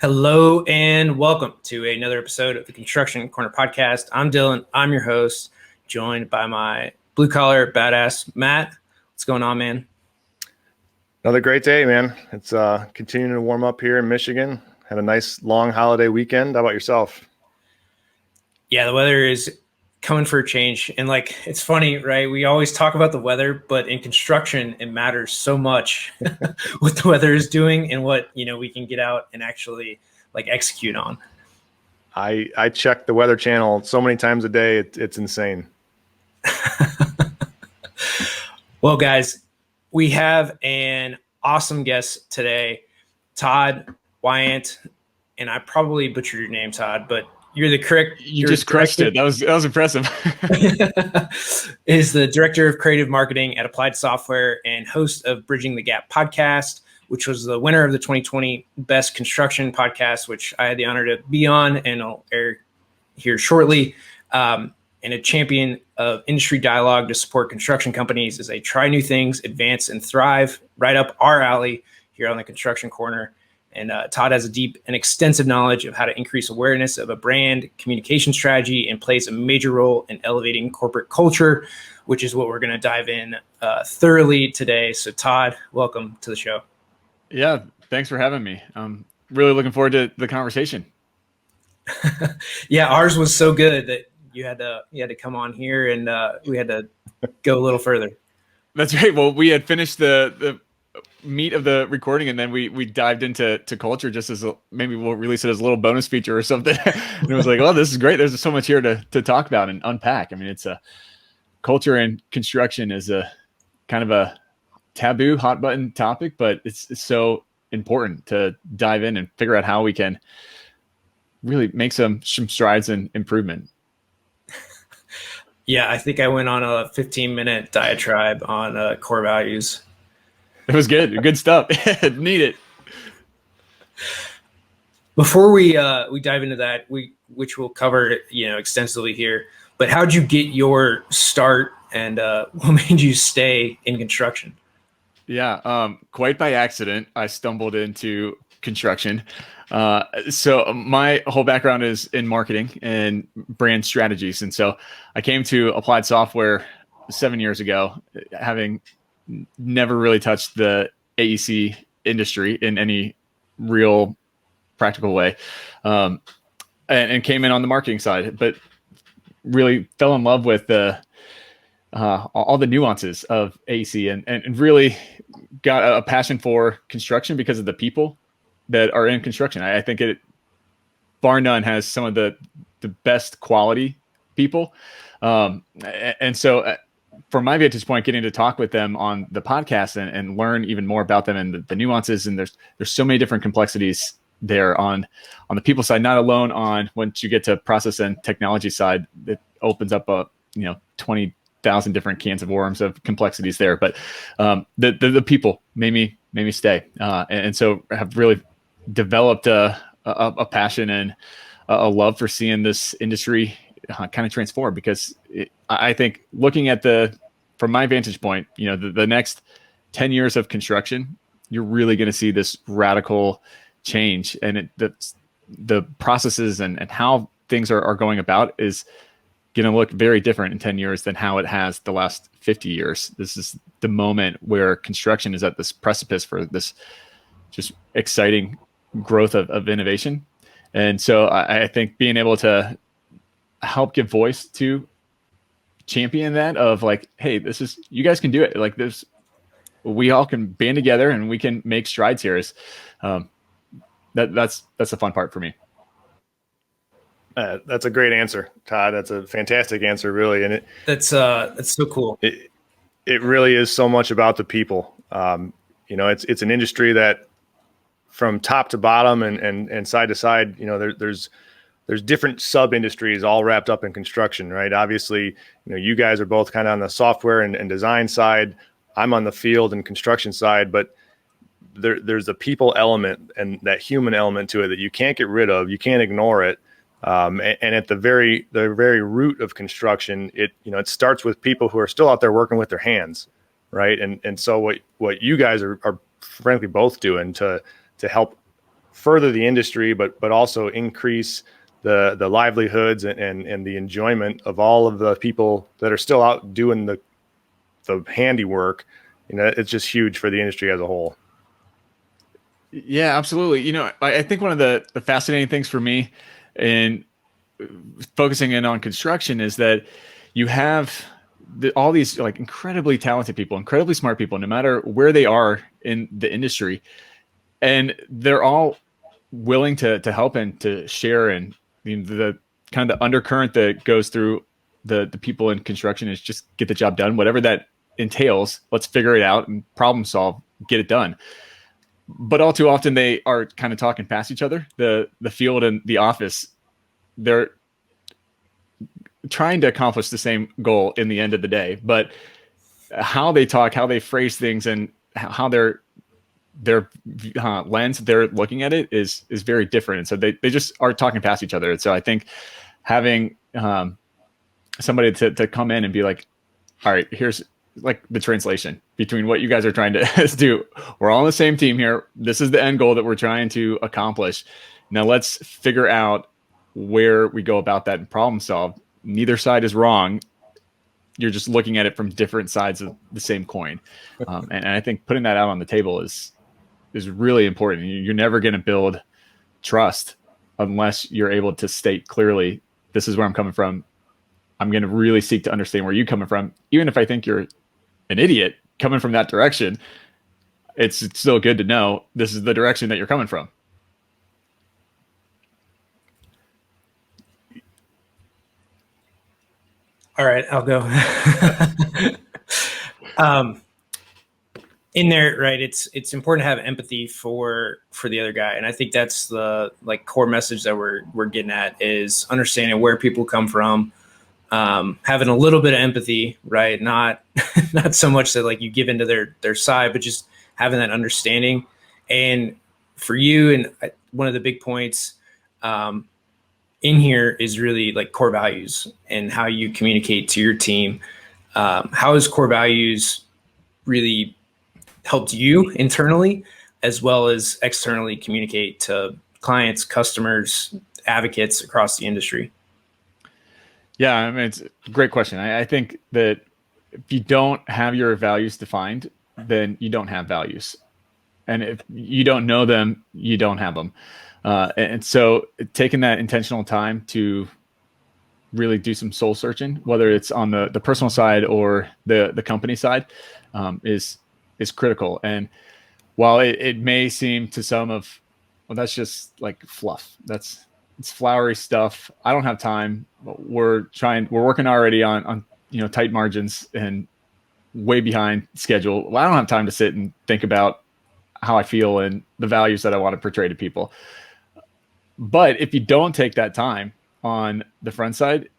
Hello and welcome to another episode of the Construction Corner podcast. I'm Dylan. I'm your host, joined by my blue collar badass Matt. What's going on, man? Another great day, man. It's continuing to warm up here in Michigan. Had a nice long holiday weekend. How about yourself? Yeah, the weather is coming for a change. And it's funny, right? We always talk about the weather, but in construction, it matters so much what the weather is doing and what, we can get out and actually execute on. I check the Weather Channel so many times a day. It's insane. Well, guys, we have an awesome guest today, Todd Weyandt, and I probably butchered your name, Todd, but you're the correct. You just crushed it. That was impressive. Is the director of creative marketing at Applied Software and host of Bridging the Gap podcast, which was the winner of the 2020 Best Construction Podcast, which I had the honor to be on and I'll air here shortly. And a champion of industry dialogue to support construction companies as they try new things, advance, and thrive. Right up our alley here on the Construction Corner. And Todd has a deep and extensive knowledge of how to increase awareness of a brand, communication strategy, and plays a major role in elevating corporate culture, which is what we're going to dive in thoroughly today. So Todd, welcome to the show. Yeah, thanks for having me. I'm really looking forward to the conversation. Yeah, ours was so good that you had to come on here and we had to go a little further. That's right. Well, we had finished the meat of the recording, and then we dived into culture just as maybe we'll release it as a little bonus feature or something. And it was like, oh, this is great. There's so much here to talk about and unpack. I mean, it's a culture and construction is a kind of a taboo, hot button topic, but it's so important to dive in and figure out how we can really make some strides and improvement. Yeah, I think I went on a 15-minute diatribe on core values. It was good. Good stuff. Need it. Before we dive into that, which we'll cover extensively here, but how'd you get your start and what made you stay in construction? Yeah, quite by accident, I stumbled into construction. So my whole background is in marketing and brand strategies. And so I came to Applied Software 7 years ago, having never really touched the AEC industry in any real practical way, and came in on the marketing side, but really fell in love with all the nuances of AEC and really got a passion for construction because of the people that are in construction. I think it, bar none, has some of the best quality people. And so from my vantage point, getting to talk with them on the podcast and learn even more about them and the nuances, and there's so many different complexities there on the people side, not alone on once you get to process and technology side, it opens up 20,000 different cans of worms of complexities there. But the people made me stay. And so have really developed a passion and a love for seeing this industry kind of transform, because I think looking at from my vantage point, the next 10 years of construction, you're really going to see this radical change, and the processes and how things are going about is going to look very different in 10 years than how it has the last 50 years. This is the moment where construction is at this precipice for this just exciting growth of innovation. And so I think being able to help give voice to champion that of hey, you guys can do it. We all can band together and we can make strides here. That's the fun part for me. That's a great answer, Todd. That's a fantastic answer, really. And that's so cool. It really is so much about the people. It's an industry that from top to bottom and side to side, there's different sub industries all wrapped up in construction, right? Obviously, you guys are both kind of on the software and design side. I'm on the field and construction side, but there's a people element and that human element to it that you can't get rid of. You can't ignore it. And at the very root of construction, it starts with people who are still out there working with their hands, right? And so what you guys are frankly both doing to help further the industry, but also increase the livelihoods and the enjoyment of all of the people that are still out doing the handiwork. It's just huge for the industry as a whole. Yeah, absolutely. I think one of the fascinating things for me in focusing in on construction is that you have all these like incredibly talented people, incredibly smart people, no matter where they are in the industry, and they're all willing to help and to share. And the kind of the undercurrent that goes through the people in construction is just get the job done, whatever that entails. Let's figure it out and problem solve, get it done. But all too often they are kind of talking past each other. The field and the office, they're trying to accomplish the same goal in the end of the day, but how they talk, how they phrase things, and how their lens they're looking at it is very different. And so they just are talking past each other. And so I think having somebody to come in and be like, all right, here's like the translation between what you guys are trying to do. We're all on the same team here. This is the end goal that we're trying to accomplish. Now let's figure out where we go about that and problem solve. Neither side is wrong. You're just looking at it from different sides of the same coin. And I think putting that out on the table is really important. You're never going to build trust unless you're able to state clearly, this is where I'm coming from. I'm going to really seek to understand where you're coming from. Even if I think you're an idiot coming from that direction, it's still good to know this is the direction that you're coming from. All right, I'll go. In there, right? It's important to have empathy for the other guy, and I think that's the core message that we're getting at is understanding where people come from, having a little bit of empathy, right? Not so much that you give into their side, but just having that understanding. And for you, and one of the big points in here is really core values and how you communicate to your team. How has core values really helped you internally as well as externally communicate to clients, customers, advocates across the industry? Yeah, I mean, it's a great question. I think that if you don't have your values defined, then you don't have values. And if you don't know them, you don't have them. And so taking that intentional time to really do some soul searching, whether it's on the personal side or the company side, is critical. And while it may seem to some of, well, that's just like fluff. It's flowery stuff. I don't have time. We're working already on tight margins and way behind schedule. Well, I don't have time to sit and think about how I feel and the values that I want to portray to people. But if you don't take that time on the front side,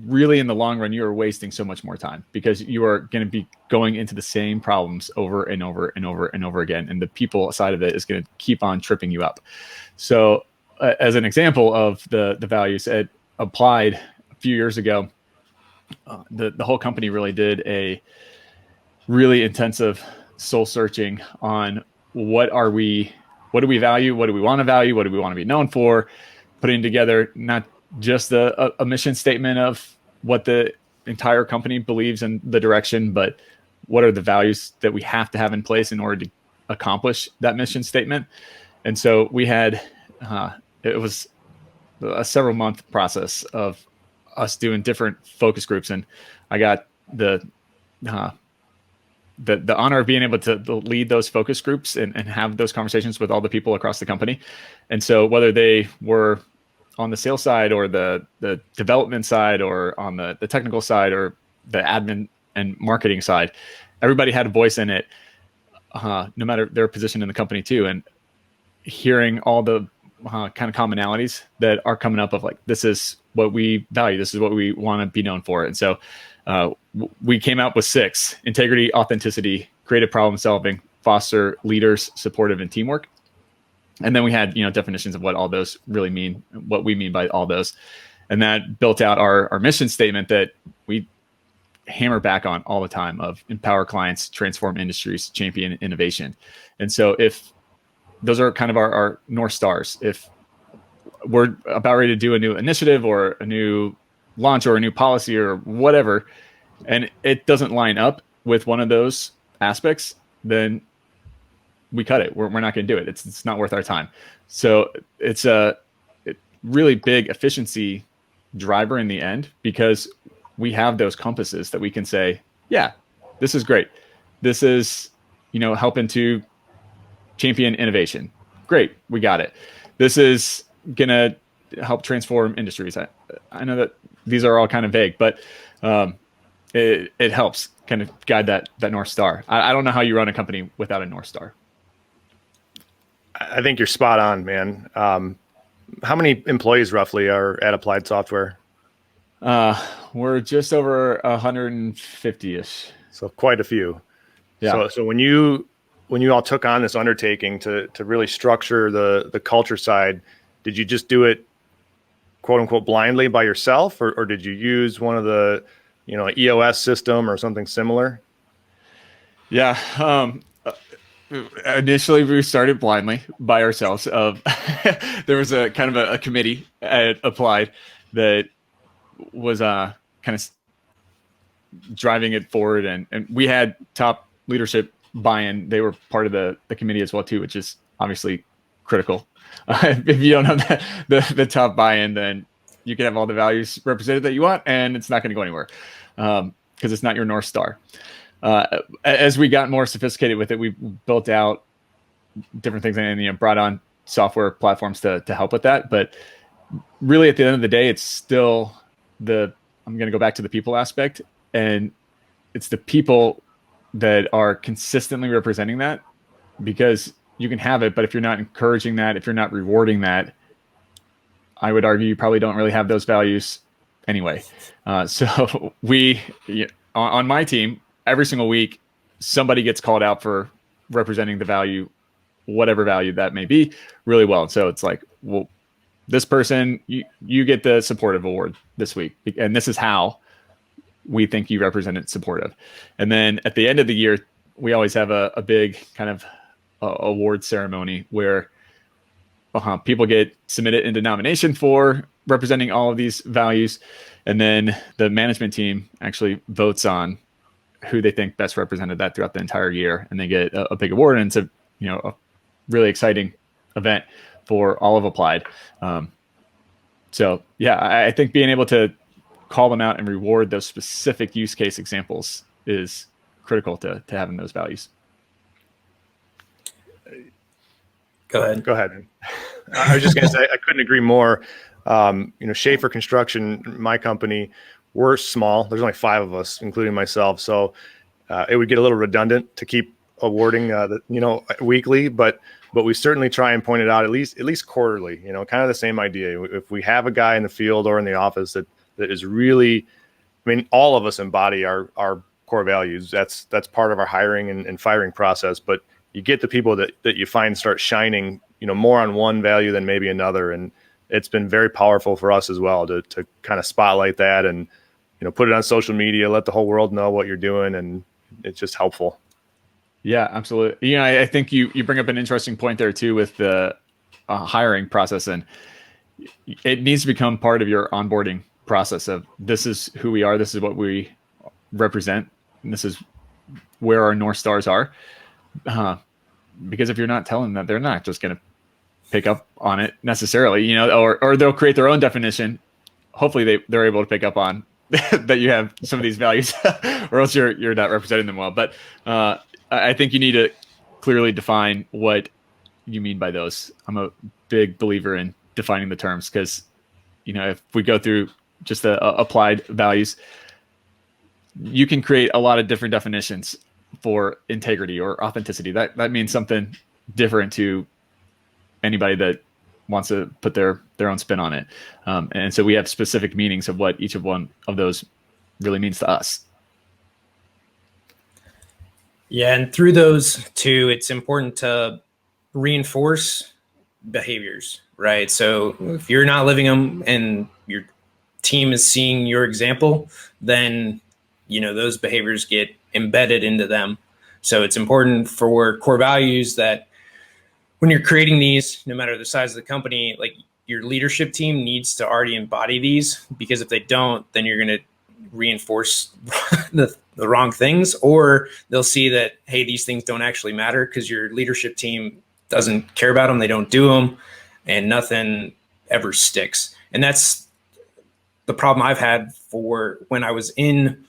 really in the long run, you are wasting so much more time because you are going to be going into the same problems over and over and over and over again. And the people side of it is going to keep on tripping you up. So as an example of the values at Applied a few years ago, the whole company really did a really intensive soul searching on what do we value? What do we want to value? What do we want to be known for? Putting together not just a mission statement of what the entire company believes in the direction, but what are the values that we have to have in place in order to accomplish that mission statement. And so we had, it was a several month process of us doing different focus groups. And I got the honor of being able to lead those focus groups and have those conversations with all the people across the company. And so whether they were on the sales side or the development side or on the technical side or the admin and marketing side, everybody had a voice in it, no matter their position in the company too. And hearing all the kind of commonalities that are coming up of this is what we value. This is what we want to be known for. And so we came out with 6: integrity, authenticity, creative problem solving, foster leaders, supportive, and teamwork. And then we had, definitions of what all those really mean, what we mean by all those. And that built out our mission statement that we hammer back on all the time of empower clients, transform industries, champion innovation. And so if those are kind of our North Stars. If we're about ready to do a new initiative or a new launch or a new policy or whatever, and it doesn't line up with one of those aspects, then we cut it. We're not going to do it. It's not worth our time. So it's a really big efficiency driver in the end, because we have those compasses that we can say, yeah, this is great. This is, helping to champion innovation. Great. We got it. This is going to help transform industries. I know that these are all kind of vague, but it helps kind of guide that North Star. I don't know how you run a company without a North Star. I think you're spot on, man. How many employees roughly are at Applied Software? We're just over 150-ish. So quite a few. Yeah. So when you all took on this undertaking to really structure the culture side, did you just do it quote unquote blindly by yourself, or did you use one of the EOS system or something similar? Yeah. Initially we started blindly by ourselves. There was a kind of a committee at Applied that was kind of driving it forward, and we had top leadership buy-in. They were part of the committee as well too, which is obviously critical. If you don't have the top buy-in, then you can have all the values represented that you want, and it's not going to go anywhere because it's not your North Star. As we got more sophisticated with it, we built out different things and brought on software platforms to help with that. But really, at the end of the day, it's still I'm going to go back to the people aspect, and it's the people that are consistently representing that, because you can have it, but if you're not encouraging that, if you're not rewarding that, I would argue you probably don't really have those values anyway. So on my team, every single week, somebody gets called out for representing the value, whatever value that may be, really well. And so it's like, well, this person, you get the supportive award this week, and this is how we think you represented supportive. And then at the end of the year, we always have a big kind of award ceremony where people get submitted into nomination for representing all of these values. And then the management team actually votes on who they think best represented that throughout the entire year. And they get a big award. And it's a really exciting event for all of Applied. So yeah, I think being able to call them out and reward those specific use case examples is critical to having those values. Go ahead. I was just going to say, I couldn't agree more. Schaefer Construction, my company, we're small. There's only 5 of us, including myself. So it would get a little redundant to keep awarding, weekly, but we certainly try and point it out at least quarterly, kind of the same idea. If we have a guy in the field or in the office that is really, all of us embody our core values. That's part of our hiring and firing process, but you get the people that you find start shining, more on one value than maybe another. And it's been very powerful for us as well to kind of spotlight that and, put it on social media, let the whole world know what you're doing. And it's just helpful. Yeah, absolutely. I think you bring up an interesting point there too with the hiring process, and it needs to become part of your onboarding process of, this is who we are, this is what we represent, and this is where our North Stars are. Because if you're not telling them, they're not just going to pick up on it necessarily, or they'll create their own definition. Hopefully they're able to pick up on that you have some of these values, or else you're not representing them well. But I think you need to clearly define what you mean by those. I'm a big believer in defining the terms, because, if we go through just the applied values, you can create a lot of different definitions for integrity or authenticity. That means something different to anybody that wants to put their own spin on it. And so we have specific meanings of what each of one of those really means to us. Yeah, and through those two, it's important to reinforce behaviors, right? So if you're not living them and your team is seeing your example, then, those behaviors get embedded into them. So it's important for core values that when you're creating these, no matter the size of the company, like your leadership team needs to already embody these, because if they don't, then you're going to reinforce the wrong things, or they'll see that, hey, these things don't actually matter because your leadership team doesn't care about them. They don't do them, and nothing ever sticks. And that's the problem I've had for when I was in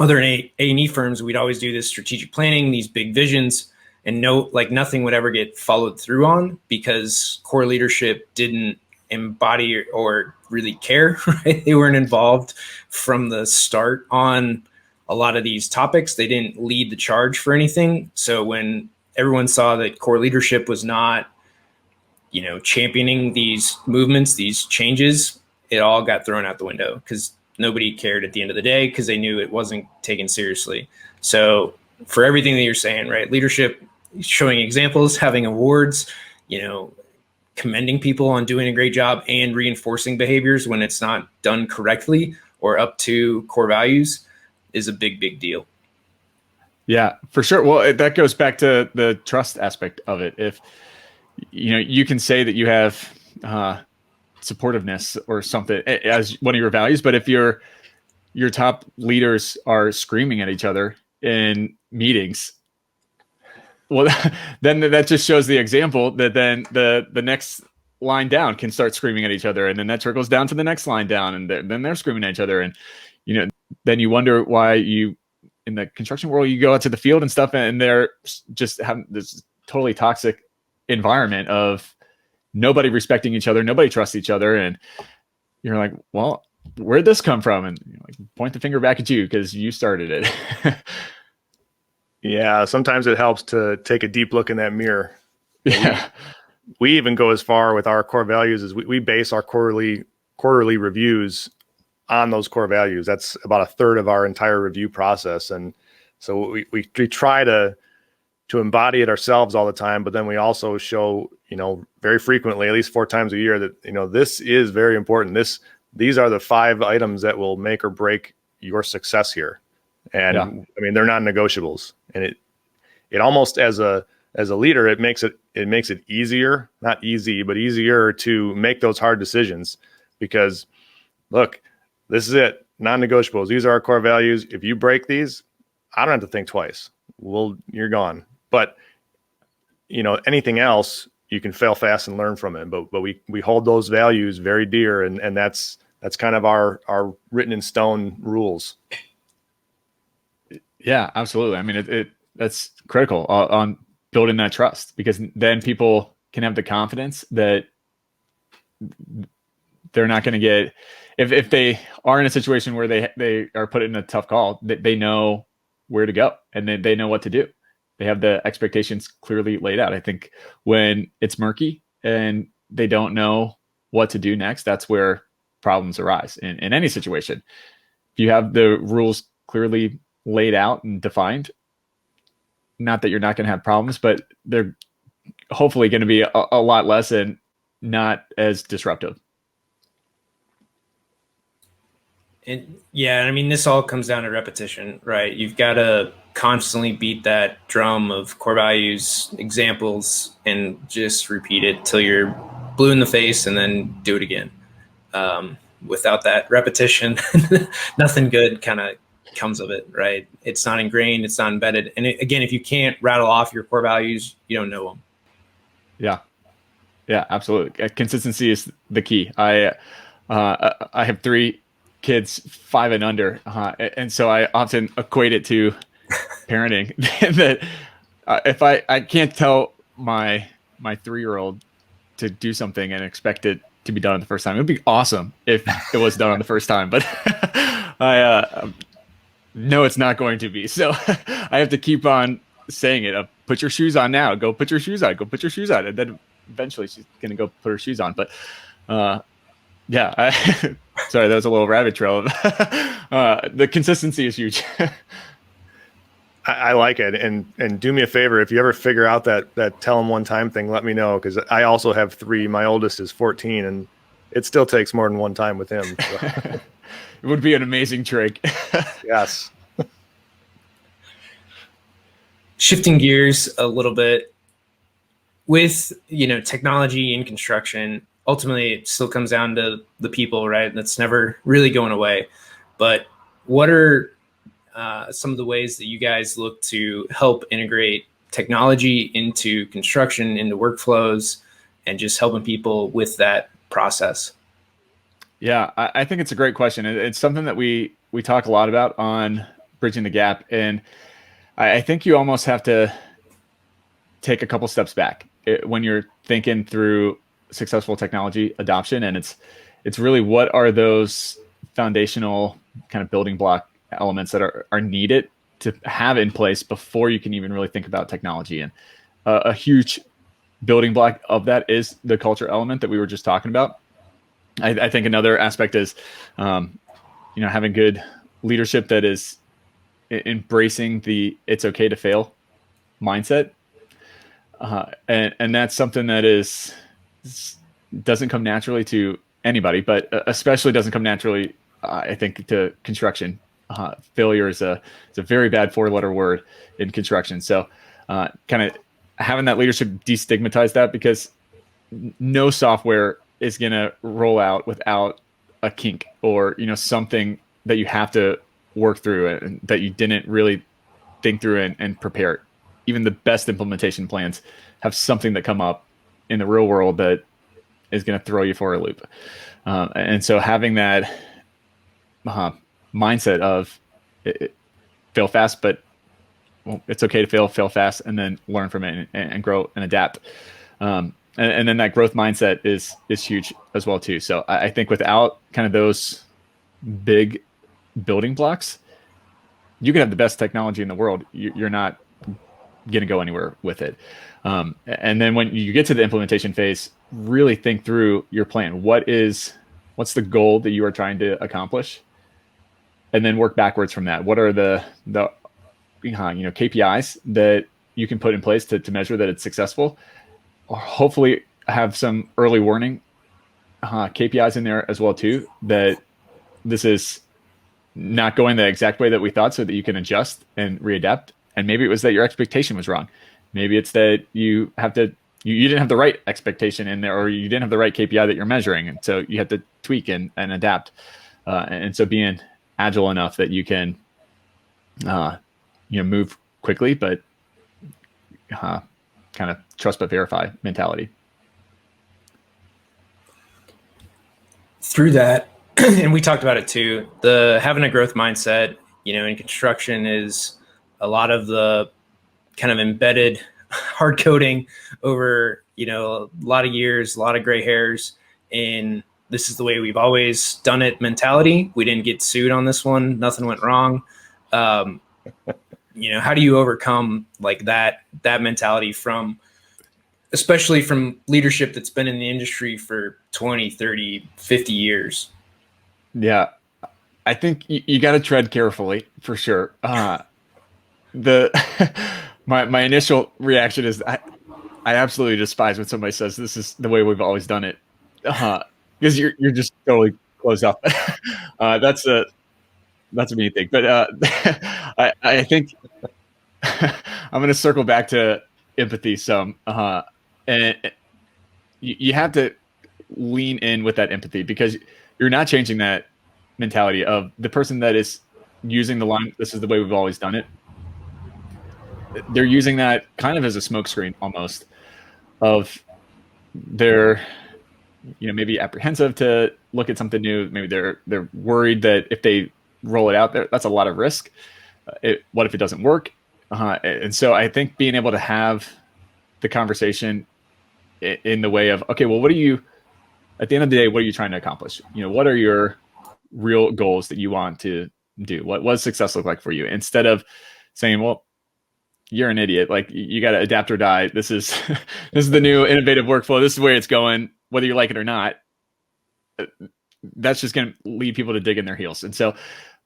other A&E firms. We'd always do this strategic planning, these big visions, and nothing would ever get followed through on because core leadership didn't embody or really care, right? They weren't involved from the start on a lot of these topics. They didn't lead the charge for anything. So when everyone saw that core leadership was not, championing these movements, these changes, it all got thrown out the window because nobody cared at the end of the day because they knew it wasn't taken seriously. So for everything that you're saying, right? Leadership, showing examples, having awards, commending people on doing a great job and reinforcing behaviors when it's not done correctly or up to core values is a big, big deal. Yeah, for sure. Well, that goes back to the trust aspect of it. If, you can say that you have supportiveness or something as one of your values, but if your top leaders are screaming at each other in meetings, well, then that just shows the example that then the next line down can start screaming at each other, and then that trickles down to the next line down, and then they're screaming at each other, and then you wonder why in the construction world you go out to the field and stuff, and they're just having this totally toxic environment of nobody respecting each other, nobody trusts each other, and you're like, well, where'd this come from? And point the finger back at you because you started it. Yeah, sometimes it helps to take a deep look in that mirror. Yeah. We even go as far with our core values as we base our quarterly reviews on those core values. That's about a third of our entire review process. And so we try to embody it ourselves all the time, but then we also show, very frequently, at least 4 times a year, that, this is very important. These are the 5 items that will make or break your success here. And yeah. They're non-negotiables. And it almost as a leader, it makes it easier, not easy, but easier to make those hard decisions because look, this is it. Non-negotiables. These are our core values. If you break these, I don't have to think twice. You're gone. But anything else, you can fail fast and learn from it. But we hold those values very dear, and that's kind of our written in stone rules. Yeah, absolutely. That's critical on building that trust, because then people can have the confidence that they're not going to get, if they are in a situation where they are put in a tough call, they know where to go and they know what to do. They have the expectations clearly laid out. I think when it's murky and they don't know what to do next, that's where problems arise in any situation. If you have the rules clearly laid out and defined, not that you're not going to have problems, but they're hopefully going to be a lot less and not as disruptive. This all comes down to repetition, right? You've got to constantly beat that drum of core values, examples, and just repeat it till you're blue in the face and then do it again. Without that repetition, nothing good kind of comes of it, right? It's not ingrained, it's not embedded. And again, if you can't rattle off your core values, you don't know them. Yeah, absolutely. Consistency is the key. I have 3 kids, 5 and under, and so I often equate it to parenting. That if I can't tell my 3-year-old to do something and expect it to be done on the first time, it would be awesome if it was done on the first time, but I know it's not going to be. So I have to keep on saying it. Put your shoes on now. Go put your shoes on. Go put your shoes on. And then eventually she's going to go put her shoes on. But sorry, that was a little rabbit trail. The consistency is huge. I like it. And do me a favor, if you ever figure out that tell them one time thing, let me know, because I also have 3. My oldest is 14, and it still takes more than one time with him. So. It would be an amazing trick. Yes. Shifting gears a little bit, with, technology in construction, ultimately it still comes down to the people, right? That's never really going away. But what are some of the ways that you guys look to help integrate technology into construction, into workflows, and just helping people with that process? Yeah, I think it's a great question. It's something that we talk a lot about on Bridging the Gap. And I think you almost have to take a couple steps back when you're thinking through successful technology adoption. And it's really, what are those foundational kind of building block elements that are needed to have in place before you can even really think about technology. And a huge building block of that is the culture element that we were just talking about. I think another aspect is, having good leadership that is embracing the "it's okay to fail" mindset, and that's something that doesn't come naturally to anybody, but especially doesn't come naturally, I think, to construction. Failure is a very bad 4-letter word in construction. So, kind of having that leadership destigmatize that, because no software is going to roll out without a kink or, something that you have to work through and that you didn't really think through and prepare. Even the best implementation plans have something that come up in the real world that is going to throw you for a loop. And so having that mindset of fail fast, but it's okay to fail fast, and then learn from it and grow and adapt. And then that growth mindset is huge as well too. So I think without kind of those big building blocks, you can have the best technology in the world. You're not going to go anywhere with it. And then when you get to the implementation phase, really think through your plan. What's the goal that you are trying to accomplish? And then work backwards from that. What are the KPIs that you can put in place to measure that it's successful? Or hopefully have some early warning KPIs in there as well too, that this is not going the exact way that we thought, so that you can adjust and readapt. And maybe it was that your expectation was wrong. Maybe it's that you didn't have the right expectation in there, or you didn't have the right KPI that you're measuring. And so you have to tweak and adapt. And so being agile enough that you can, move quickly, but kind of trust but verify mentality. Through that, and we talked about it too, having a growth mindset, in construction is a lot of the kind of embedded hard coding over, a lot of years, a lot of gray hairs, and this is the way we've always done it mentality. We didn't get sued on this one. Nothing went wrong. How do you overcome like that mentality especially from leadership that's been in the industry for 20, 30, 50 years? Yeah, I think you got to tread carefully for sure. My initial reaction is I absolutely despise when somebody says this is the way we've always done it, because you're just totally closed off. That's a mean thing, but I think I'm going to circle back to empathy some, and you have to lean in with that empathy, because you're not changing that mentality of the person that is using the line, "This is the way we've always done it." They're using that kind of as a smokescreen almost, of they're maybe apprehensive to look at something new. Maybe they're worried that if they roll it out there, that's a lot of risk. What if it doesn't work? And so I think being able to have the conversation in the way of, okay, well, at the end of the day, what are you trying to accomplish? What are your real goals that you want to do? What does success look like for you? Instead of saying, well, you're an idiot. Like, you got to adapt or die. This is the new innovative workflow. This is where it's going, whether you like it or not. That's just going to lead people to dig in their heels. And so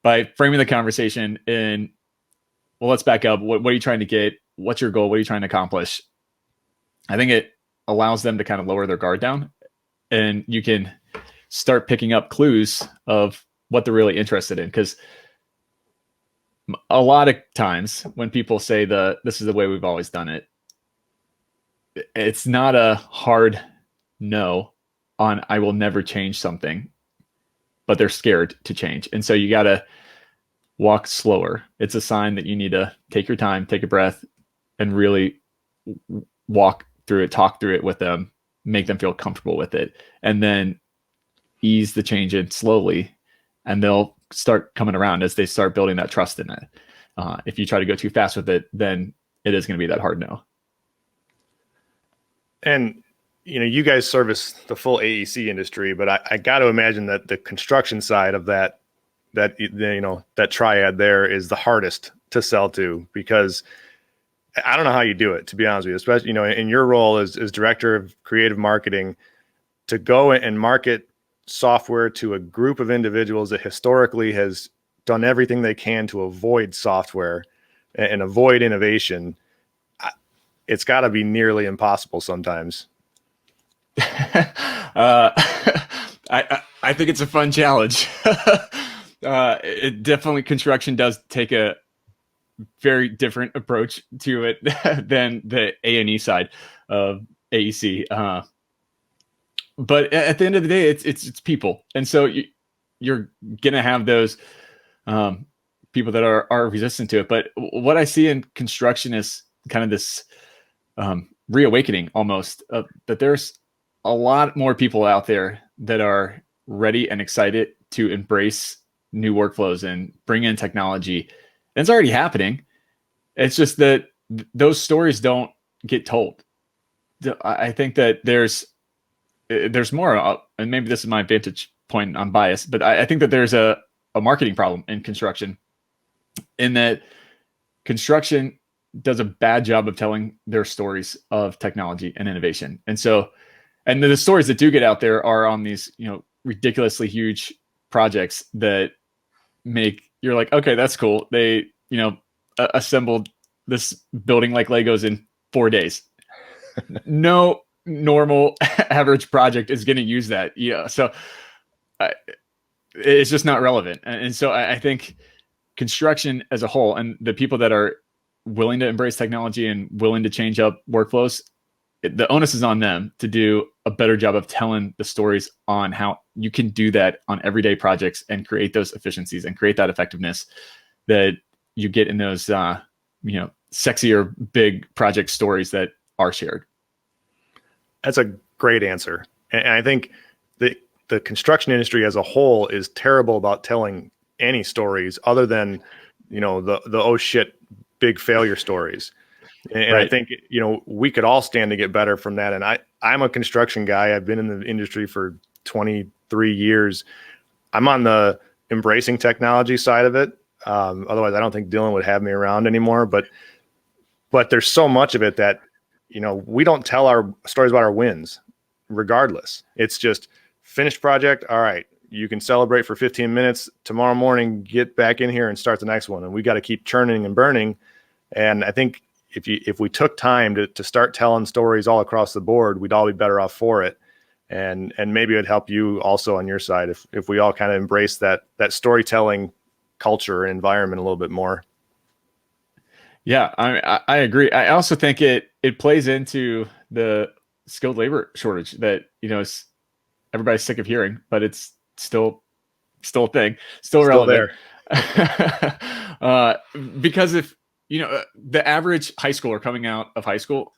by framing the conversation in, well, let's back up. What are you trying to get? What's your goal? What are you trying to accomplish? I think it allows them to kind of lower their guard down, and you can start picking up clues of what they're really interested in. Because a lot of times when people say this is the way we've always done it, it's not a hard no on I will never change something, but they're scared to change. And so you got to walk slower. It's a sign that you need to take your time, take a breath, and really walk through it, talk through it with them, make them feel comfortable with it, and then ease the change in slowly, and they'll start coming around as they start building that trust in it. If you try to go too fast with it, then it is going to be that hard no. And you guys service the full AEC industry, but I got to imagine that the construction side of that triad there is the hardest to sell to, because I don't know how you do it, to be honest with you, especially, in your role as director of creative marketing, to go and market software to a group of individuals that historically has done everything they can to avoid software and avoid innovation. It's got to be nearly impossible sometimes. I think it's a fun challenge. It definitely, construction does take a very different approach to it than the A&E side of AEC. But at the end of the day, it's people, and so you're gonna have those people that are resistant to it. But what I see in construction is kind of this reawakening almost, that there's a lot more people out there that are ready and excited to embrace new workflows and bring in technology. And it's already happening. It's just that those stories don't get told. I think that there's more, and maybe this is my vantage point, I'm biased, but I think that there's a marketing problem in construction, in that construction does a bad job of telling their stories of technology and innovation. And the stories that do get out there are on these, ridiculously huge projects that you're like, okay, that's cool. They, assembled this building like Legos in 4 days. No normal average project is going to use that. So it's just not relevant. And so I think construction as a whole, and the people that are willing to embrace technology and willing to change up workflows, the onus is on them to do a better job of telling the stories on how you can do that on everyday projects and create those efficiencies and create that effectiveness that you get in those, sexier big project stories that are shared. That's a great answer. And I think the construction industry as a whole is terrible about telling any stories other than, the oh shit, big failure stories. And right. I think, we could all stand to get better from that. And I'm a construction guy. I've been in the industry for 23 years. I'm on the embracing technology side of it. Otherwise, I don't think Dylan would have me around anymore. But there's so much of it that, we don't tell our stories about our wins regardless. It's just finished project. All right, you can celebrate for 15 minutes. Tomorrow morning, get back in here and start the next one. And we got to keep churning and burning. And I think if we took time to start telling stories all across the board, we'd all be better off for it. And maybe it'd help you also on your side if we all kind of embrace that storytelling culture and environment a little bit more. Yeah, I agree. I also think it plays into the skilled labor shortage that, everybody's sick of hearing, but it's still a thing, still relevant. There. Because if, the average high schooler coming out of high school,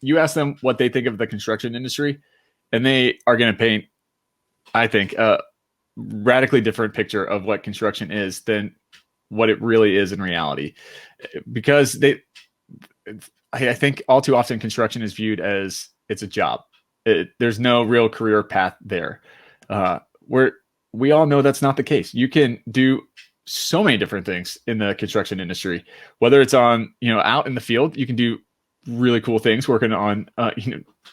you ask them what they think of the construction industry, and they are going to paint, I think, a radically different picture of what construction is than what it really is in reality. Because I think all too often construction is viewed as it's a job. There's no real career path there. We all know that's not the case. You can do so many different things in the construction industry, whether it's on, out in the field, you can do really cool things working on,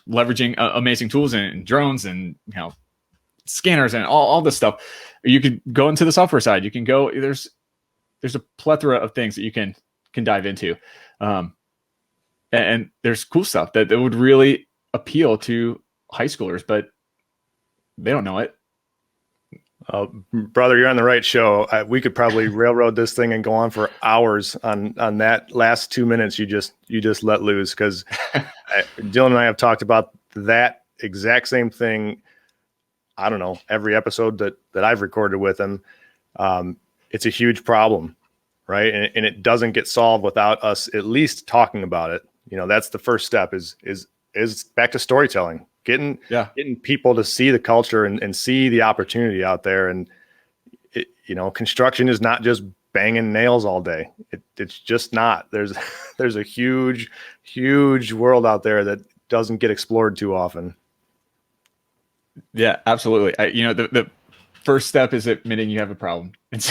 leveraging amazing tools and drones and, scanners and all this stuff. You could go into the software side. You can go, there's a plethora of things that you can dive into. And there's cool stuff that would really appeal to high schoolers, but they don't know it. Brother, you're on the right show. We could probably railroad this thing and go on for hours on that last 2 minutes you just let loose, because Dylan and I have talked about that exact same thing. I don't know, every episode that I've recorded with him. It's a huge problem, right? And it doesn't get solved without us at least talking about it. That's the first step is back to storytelling. Getting people to see the culture and see the opportunity out there. And construction is not just banging nails all day. It's just not. There's a huge, huge world out there that doesn't get explored too often. Yeah, absolutely. The first step is admitting you have a problem and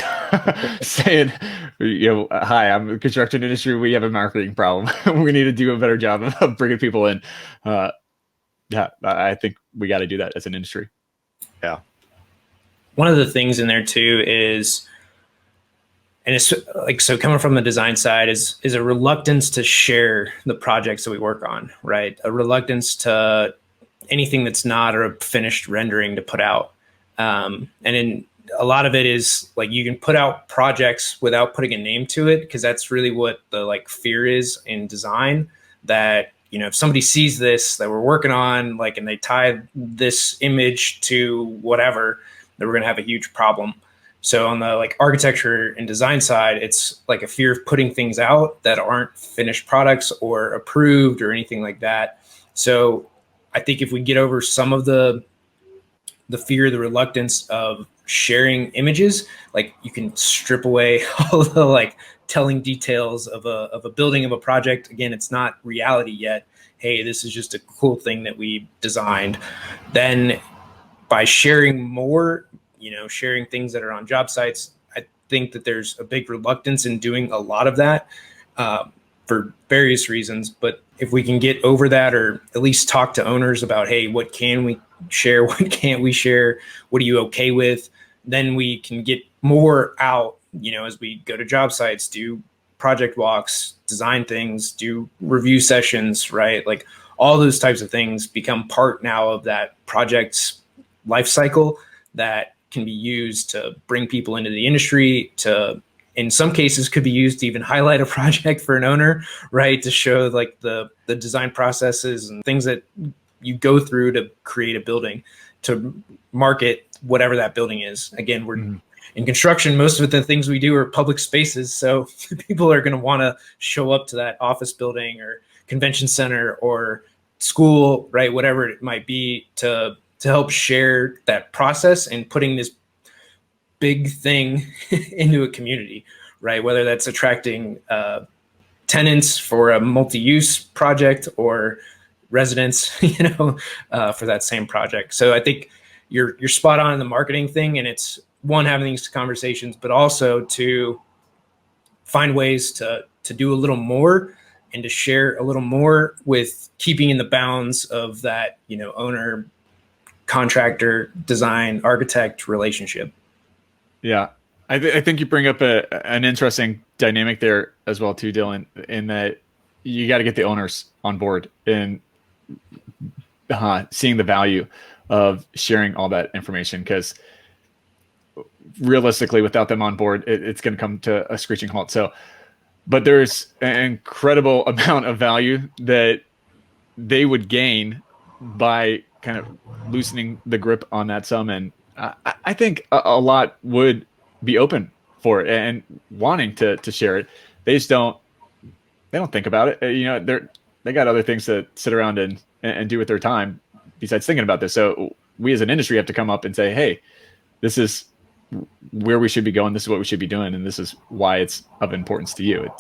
saying, hi, I'm in the construction industry. We have a marketing problem. We need to do a better job of bringing people in. Yeah, I think we got to do that as an industry. Yeah. One of the things in there too is, and it's like, so coming from the design side is a reluctance to share the projects that we work on, right? A reluctance to anything that's not a finished rendering to put out. And in a lot of it is like, you can put out projects without putting a name to it, because that's really what the fear is in design, that if somebody sees this that we're working on, and they tie this image to whatever, then we're going to have a huge problem. So on the architecture and design side, it's like a fear of putting things out that aren't finished products or approved or anything like that. So I think if we get over some of the fear, the reluctance of sharing images, you can strip away all the telling details of a building, of a project. Again, it's not reality yet. Hey, this is just a cool thing that we designed. Then by sharing more, sharing things that are on job sites, I think that there's a big reluctance in doing a lot of that for various reasons. But if we can get over that, or at least talk to owners about, hey, what can we share? What can't we share? What are you okay with? Then we can get more out, as we go to job sites, do project walks, design things, do review sessions, right? All those types of things become part now of that project's life cycle that can be used to bring people into the industry, to, in some cases, could be used to even highlight a project for an owner, right? To show the design processes and things that you go through to create a building, to market whatever that building is. Again, we're in construction, most of the things we do are public spaces. So people are going to want to show up to that office building or convention center or school, right? Whatever it might be, to help share that process and putting this big thing into a community, right? Whether that's attracting tenants for a multi-use project or residents, for that same project. So I think you're spot on in the marketing thing, and it's one, having these conversations, but also to find ways to do a little more and to share a little more, with keeping in the bounds of that, owner, contractor, design, architect relationship. Yeah. I think you bring up an interesting dynamic there as well too, Dylan, in that you got to get the owners on board and seeing the value of sharing all that information, because realistically, without them on board, it's going to come to a screeching halt. So, but there's an incredible amount of value that they would gain by kind of loosening the grip on that sum. And I think a lot would be open for it and wanting to share it. They just don't think about it. They got other things to sit around and do with their time besides thinking about this. So we as an industry have to come up and say, hey, this is where we should be going. This is what we should be doing. And this is why it's of importance to you.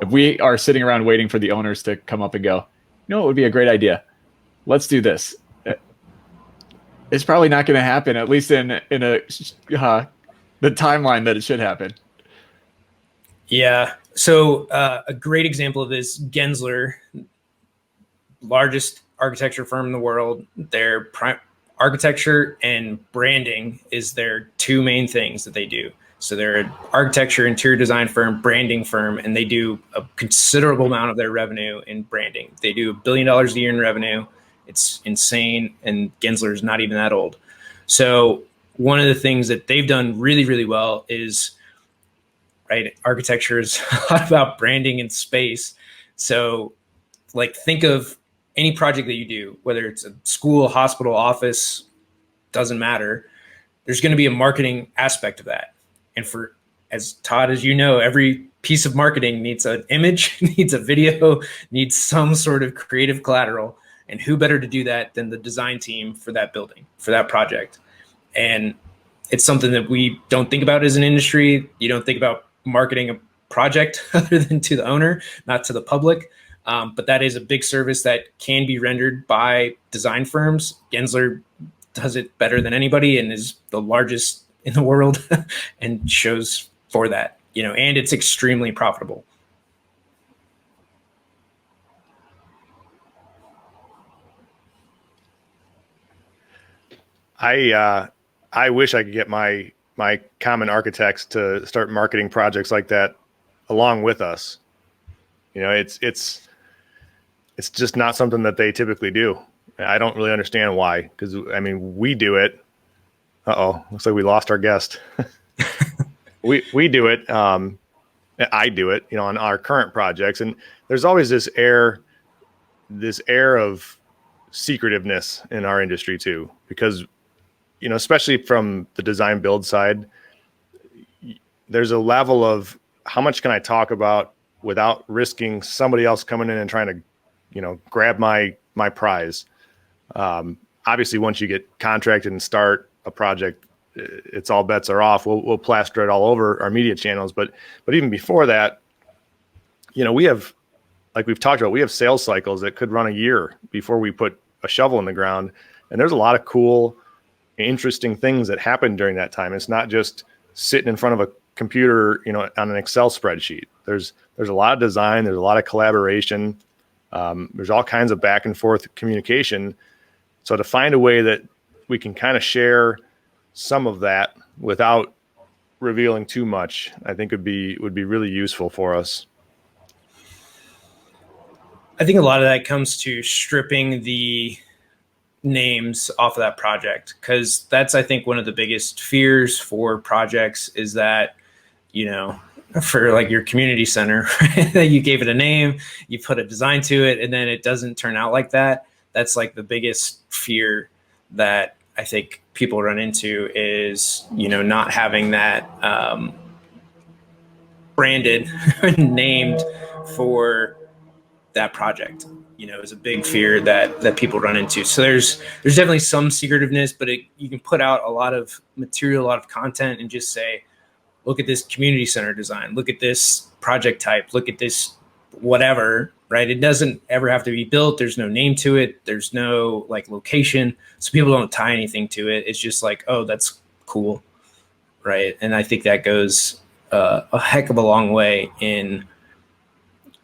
If we are sitting around waiting for the owners to come up and go, it would be a great idea, let's do this, it's probably not going to happen, at least in the timeline that it should happen. Yeah. So a great example of this, Gensler, largest architecture firm in the world, their architecture and branding is their two main things that they do. So they're an architecture, interior design firm, branding firm, and they do a considerable amount of their revenue in branding. They do $1 billion a year in revenue. It's insane. And Gensler is not even that old. So one of the things that they've done really, really well is, right, architecture is a lot about branding and space. So like think of any project that you do, whether it's a school, hospital, office, doesn't matter. There's going to be a marketing aspect of that. And for, as Todd, as you know, every piece of marketing needs an image, needs a video, needs some sort of creative collateral. And who better to do that than the design team for that building, for that project? And it's something that we don't think about as an industry. You don't think about marketing a project other than to the owner, not to the public. But that is a big service that can be rendered by design firms. Gensler does it better than anybody and is the largest in the world and shows for that, you know, and it's extremely profitable. I wish I could get my common architects to start marketing projects like that along with us. You know, it's just not something that they typically do. I don't really understand why, because I mean, we do it. Looks like we lost our guest. we do it. I do it, you know, on our current projects, and there's always this air of secretiveness in our industry too, because, you know, especially from the design build side, there's a level of how much can I talk about without risking somebody else coming in and trying to, you know, grab my prize. Obviously, once you get contracted and start a project, it's all bets are off. We'll plaster it all over our media channels. But even before that, you know, we have, like we've talked about, we have sales cycles that could run a year before we put a shovel in the ground. And there's a lot of cool, interesting things that happen during that time. It's not just sitting in front of a computer, you know, on an Excel spreadsheet. There's a lot of design. There's a lot of collaboration. There's all kinds of back and forth communication. So to find a way that we can kind of share some of that without revealing too much, I think would be really useful for us. I think a lot of that comes to stripping the names off of that project, because that's, I think, one of the biggest fears for projects is that, you know, for like your community center, you gave it a name, you put a design to it, and then it doesn't turn out like that. That's like the biggest fear that I think people run into is, you know, not having that branded, named for that project, you know, is a big fear that people run into. So there's definitely some secretiveness, but you can put out a lot of material, a lot of content, and just say, look at this community center design, look at this project type, look at this whatever, right? It doesn't ever have to be built. There's no name to it. There's no like location. So people don't tie anything to it. It's just like, oh, that's cool, right? And I think that goes a heck of a long way in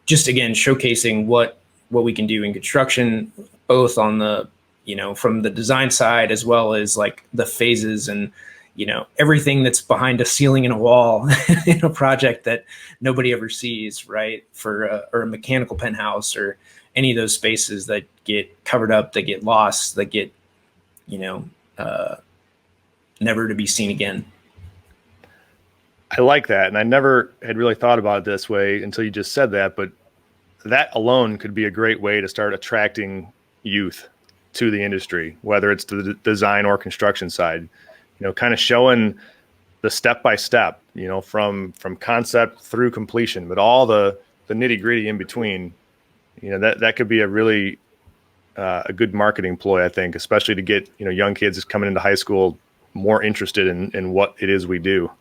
just, again, showcasing what we can do in construction, both on the, you know, from the design side as well as like the phases and, you know, everything that's behind a ceiling and a wall in a project that nobody ever sees, right? Or a mechanical penthouse or any of those spaces that get covered up, that get lost, that get, you know, never to be seen again. I like that. And I never had really thought about it this way until you just said that, but that alone could be a great way to start attracting youth to the industry, whether it's the design or construction side. You know, kind of showing the step-by-step, you know, from concept through completion, but all the nitty-gritty in between. You know, that could be a really a good marketing ploy, I think, especially to get, you know, young kids coming into high school more interested in what it is we do.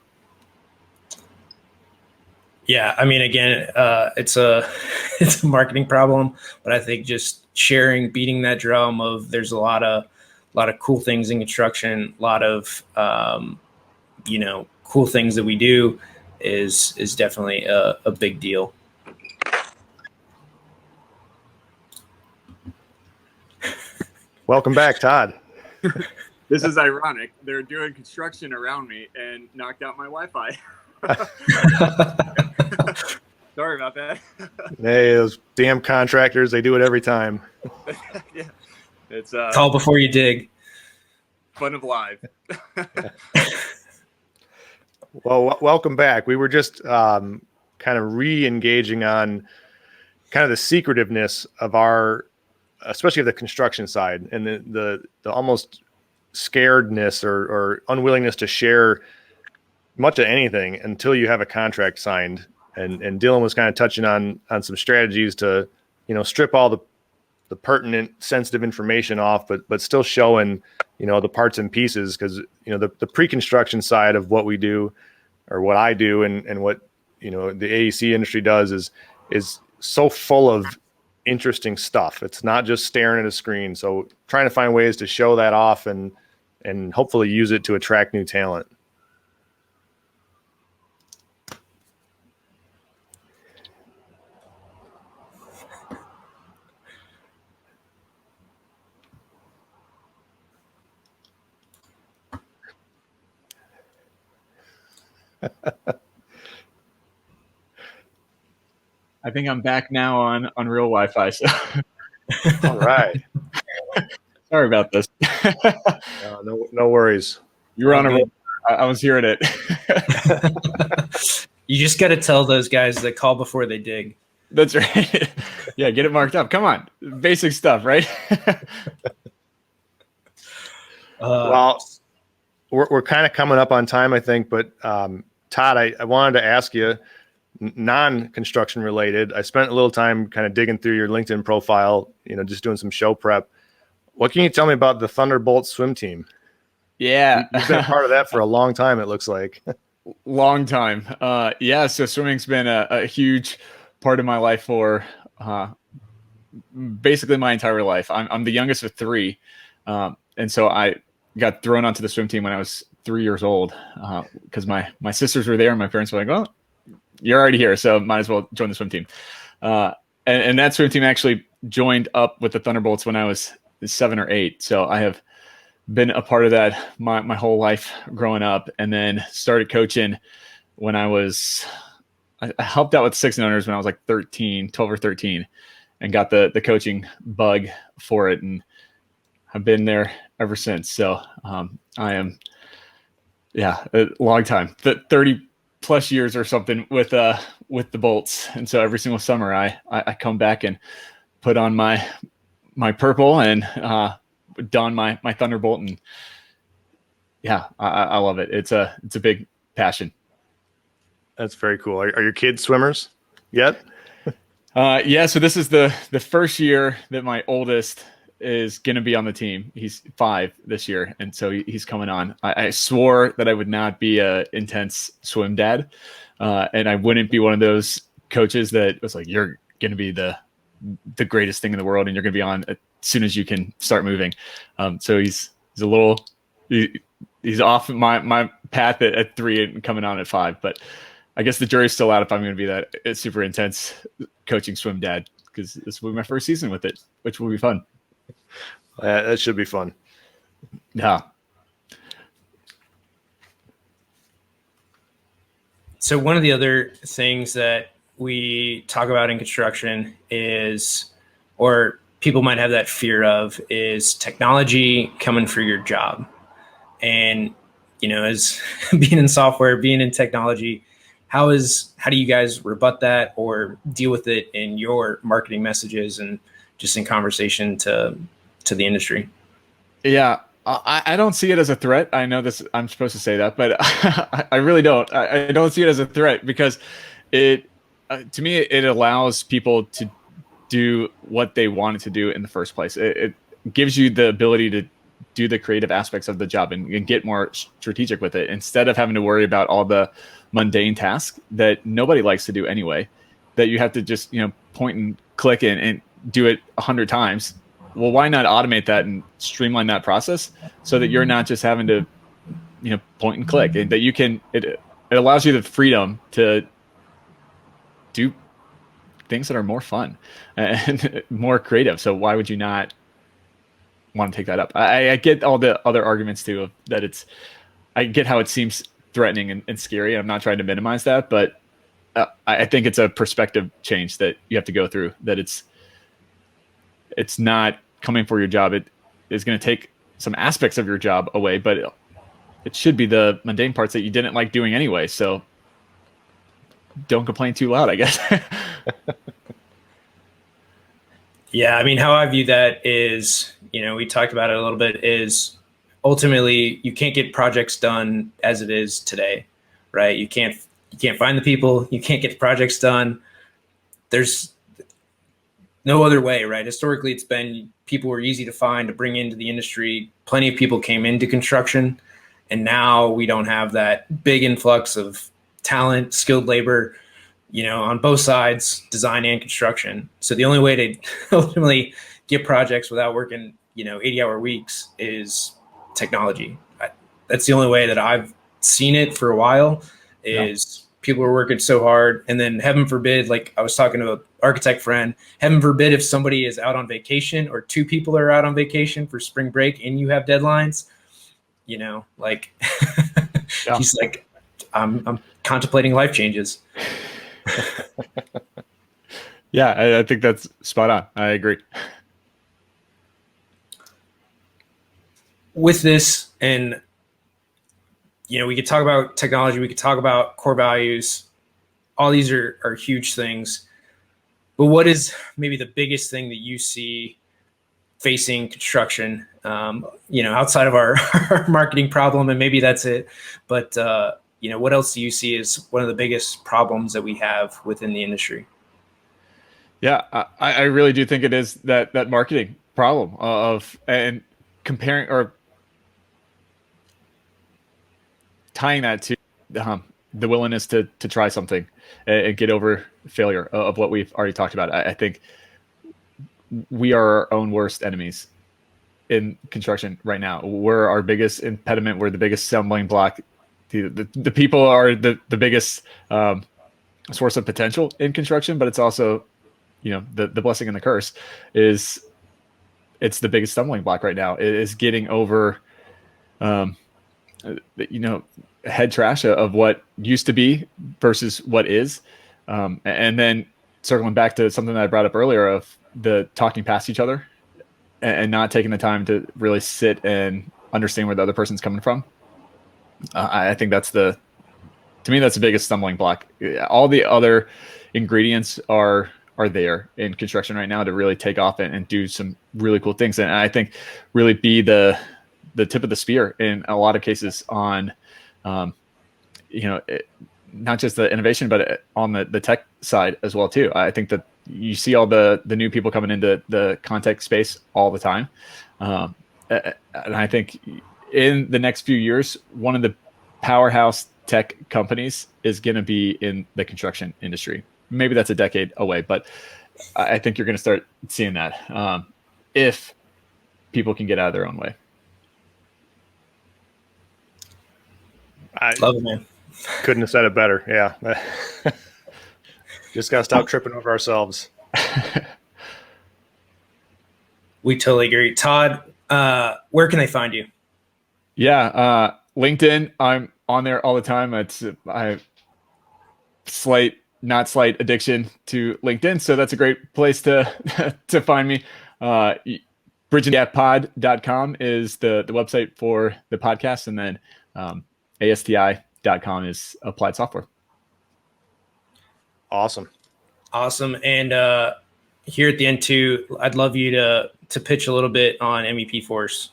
Yeah, I mean, again, it's a marketing problem, but I think just sharing, beating that drum of there's a lot of cool things in construction, a lot of you know, cool things that we do is definitely a big deal. Welcome back, Todd. This is ironic. They're doing construction around me and knocked out my Wi-Fi. Sorry about that. Hey, those damn contractors, they do it every time. Yeah. It's call before you dig. Fun of live. Well, welcome back. We were just kind of re-engaging on kind of the secretiveness of our, especially of the construction side, and the almost scaredness or unwillingness to share much of anything until you have a contract signed. And Dylan was kind of touching on some strategies to, strip all the pertinent, sensitive information off, but still showing, the parts and pieces, because, the pre-construction side of what we do, or what I do, and what, the AEC industry does is so full of interesting stuff. It's not just staring at a screen. So trying to find ways to show that off and hopefully use it to attract new talent. I think I'm back now on real Wi-Fi. So All right. sorry about this. No worries. You were on a roll. I was hearing it. You just got to tell those guys that call before they dig. That's right. Yeah, get it marked up. Come on. Basic stuff, right? Well, we're kind of coming up on time, I think, but Todd, I wanted to ask you, non-construction related. I spent a little time kind of digging through your LinkedIn profile, just doing some show prep. What can you tell me about the Thunderbolt swim team? Yeah. You've been a part of that for a long time, it looks like. Long time. Yeah, so swimming's been a huge part of my life for basically my entire life. I'm the youngest of three. And so I got thrown onto the swim team when I was 3 years old because my sisters were there and my parents were like, well, you're already here, so might as well join the swim team. And that swim team actually joined up with the Thunderbolts when I was 7 or 8. So I have been a part of that my whole life growing up, and then started coaching when I helped out with 6-unders when I was like 12 or 13, and got the coaching bug for it. And I've been there ever since. So I am, a long time, 30 plus years or something with the Bolts. And so every single summer I come back and put on my purple and don my Thunderbolt, and I love it. It's a big passion. That's very cool. Are your kids swimmers yet? So this is the first year that my oldest is going to be on the team. He's 5 this year, and so he's coming on. I swore that I would not be a intense swim dad, and I wouldn't be one of those coaches that was like, you're going to be the greatest thing in the world, and you're going to be on as soon as you can start moving. So he's a little he's off my path at 3 and coming on at 5, but I guess the jury's still out if I'm going to be that super intense coaching swim dad, because this will be my first season with it, which will be fun. That should be fun. Yeah. So one of the other things that we talk about in construction is, or people might have that fear of, is technology coming for your job. And, as being in software, being in technology, how do you guys rebut that or deal with it in your marketing messages and just in conversation to the industry? Yeah, I don't see it as a threat. I know this, I'm supposed to say that, but I really don't. I don't see it as a threat, because it, to me, it allows people to do what they wanted to do in the first place. It gives you the ability to do the creative aspects of the job and get more strategic with it, instead of having to worry about all the mundane tasks that nobody likes to do anyway, that you have to just, point and click and do it 100 times. Well, why not automate that and streamline that process so that you're not just having to, point and click, and that you can, it allows you the freedom to do things that are more fun and more creative. So why would you not want to take that up? I get all the other arguments too, of that I get how it seems threatening and scary. I'm not trying to minimize that, but I think it's a perspective change that you have to go through, that it's not coming for your job. It is going to take some aspects of your job away, but it should be the mundane parts that you didn't like doing anyway. So don't complain too loud, I guess. Yeah, I mean, how I view that is, we talked about it a little bit, is ultimately you can't get projects done as it is today, right? You can't find the people, you can't get the projects done. There's no other way, right? Historically, it's been people were easy to find to bring into the industry. Plenty of people came into construction, and now we don't have that big influx of talent, skilled labor, on both sides, design and construction. So the only way to ultimately get projects without working, 80-hour weeks is technology. That's the only way that I've seen it for a while is people are working so hard. And then heaven forbid, like I was talking to an architect friend, heaven forbid if somebody is out on vacation or two people are out on vacation for spring break and you have deadlines, like he's like, I'm contemplating life changes. Yeah, I think that's spot on. I agree. With this, and we could talk about technology, we could talk about core values. All these are huge things. But what is maybe the biggest thing that you see facing construction, outside of our marketing problem, and maybe that's it. But what else do you see as one of the biggest problems that we have within the industry? Yeah, I really do think it is that marketing problem of and comparing or tying that to the willingness to try something and get over failure of what we've already talked about. I think we are our own worst enemies in construction right now. We're our biggest impediment. We're the biggest stumbling block. The people are the biggest source of potential in construction, but it's also, the blessing and the curse is it's the biggest stumbling block right now is getting over, head trash of what used to be versus what is. And then circling back to something that I brought up earlier of the talking past each other and not taking the time to really sit and understand where the other person's coming from. I think to me, that's the biggest stumbling block. All the other ingredients are there in construction right now to really take off and do some really cool things. And I think really be the tip of the spear in a lot of cases on, not just the innovation, but on the tech side as well too. I think that you see all the new people coming into the content space all the time. And I think in the next few years, one of the powerhouse tech companies is going to be in the construction industry. Maybe that's a decade away, but I think you're going to start seeing that if people can get out of their own way. I Love it, man. couldn't have said it better. Yeah. Just got to stop tripping over ourselves. We totally agree. Todd, where can they find you? Yeah. LinkedIn, I'm on there all the time. I have not slight addiction to LinkedIn. So that's a great place to find me. bridgingthegappod.com is the website for the podcast. And then ASTI.com is applied software. Awesome. And here at the end too, I'd love you to pitch a little bit on MEP Force.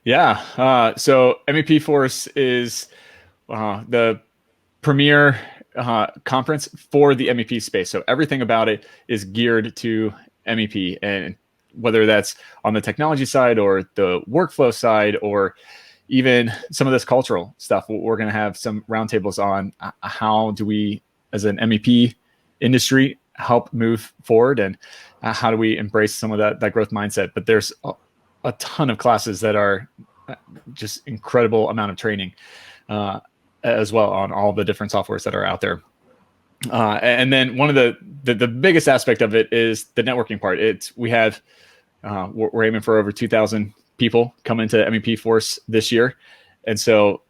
Yeah. So MEP Force is the premier conference for the MEP space. So everything about it is geared to MEP, and whether that's on the technology side or the workflow side, or even some of this cultural stuff, we're going to have some roundtables on how do we, as an MEP industry, help move forward, and how do we embrace some of that growth mindset. But there's a ton of classes that are just incredible amount of training as well on all the different softwares that are out there. And then one of the biggest aspect of it is the networking part. We're aiming for over 2,000 people come into MEP Force this year. And so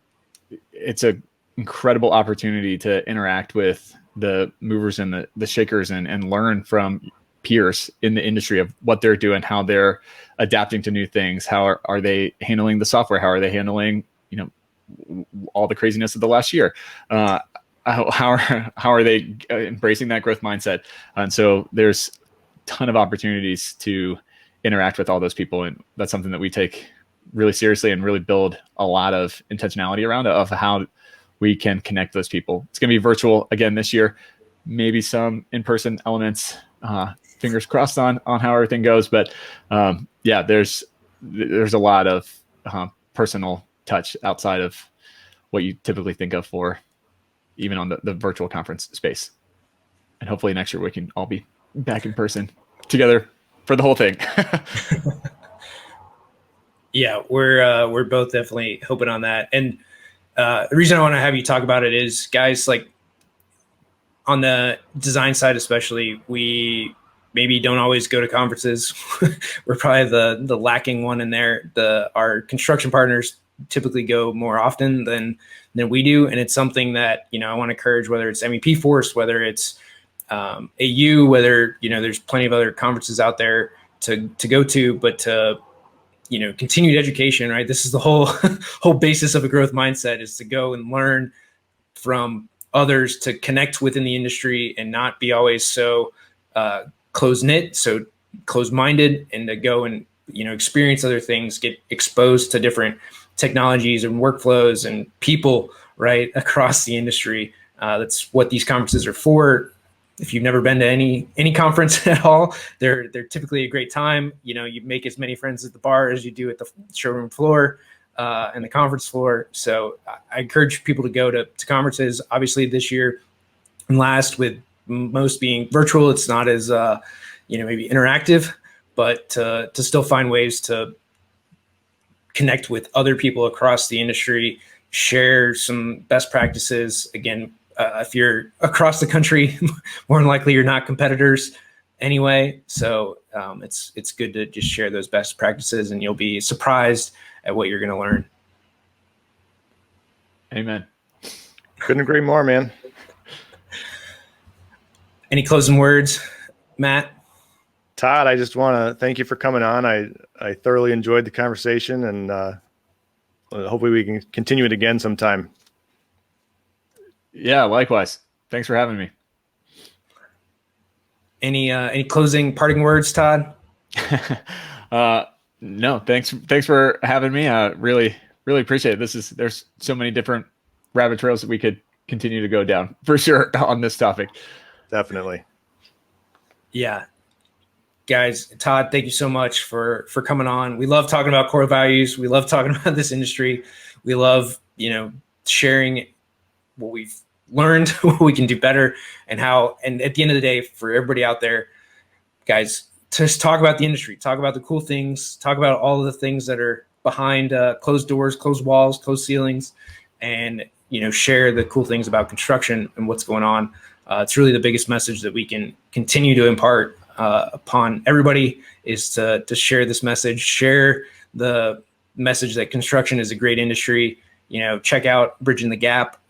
it's an incredible opportunity to interact with the movers and the shakers and learn from peers in the industry of what they're doing, how they're adapting to new things. How are they handling the software? How are they handling, all the craziness of the last year? How are they embracing that growth mindset? And so there's a ton of opportunities to interact with all those people. And that's something that we take really seriously and really build a lot of intentionality around of how we can connect those people. It's going to be virtual again this year, maybe some in-person elements, fingers crossed on how everything goes. But there's a lot of personal touch outside of what you typically think of for even on the virtual conference space. And hopefully next year we can all be back in person together for the whole thing. Yeah, we're both definitely hoping on that. And the reason I want to have you talk about it is, guys, like on the design side especially, we maybe don't always go to conferences. We're probably the lacking one in there. Our construction partners typically go more often than we do, and it's something that I want to encourage, whether it's MEP Force, whether it's AU, whether there's plenty of other conferences out there to go to, but to continued education, right? This is the whole basis of a growth mindset, is to go and learn from others, to connect within the industry and not be always so close-knit, so close-minded, and to go and experience other things, get exposed to different technologies and workflows and people right across the industry. That's what these conferences are for. If you've never been to any conference at all, they're typically a great time. You make as many friends at the bar as you do at the showroom floor and the conference floor. So I encourage people to go to conferences. Obviously this year and last, with most being virtual, it's not as maybe interactive, but to still find ways to connect with other people across the industry, share some best practices. Again, if you're across the country, more than likely you're not competitors anyway. So it's good to just share those best practices, and you'll be surprised at what you're going to learn. Amen. Couldn't agree more, man. Any closing words, Matt? Todd, I just want to thank you for coming on. I thoroughly enjoyed the conversation, and hopefully we can continue it again sometime. Yeah, likewise. Thanks for having me. Any closing parting words, Todd? No, thanks for having me. Really appreciate it. There's so many different rabbit trails that we could continue to go down for sure on this topic. Definitely. Yeah. Guys, Todd, thank you so much for coming on. We love talking about core values. We love talking about this industry. We love, sharing what we've learned, what we can do better, and at the end of the day, for everybody out there, guys, just talk about the industry, talk about the cool things, talk about all of the things that are behind closed doors, closed walls, closed ceilings, and, share the cool things about construction and what's going on. It's really the biggest message that we can continue to impart upon everybody, is to share this message, share the message that construction is a great industry. Check out Bridging the Gap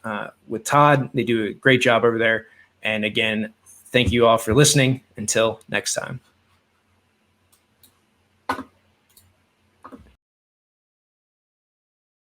with Todd. They do a great job over there. And again, thank you all for listening. Until next time.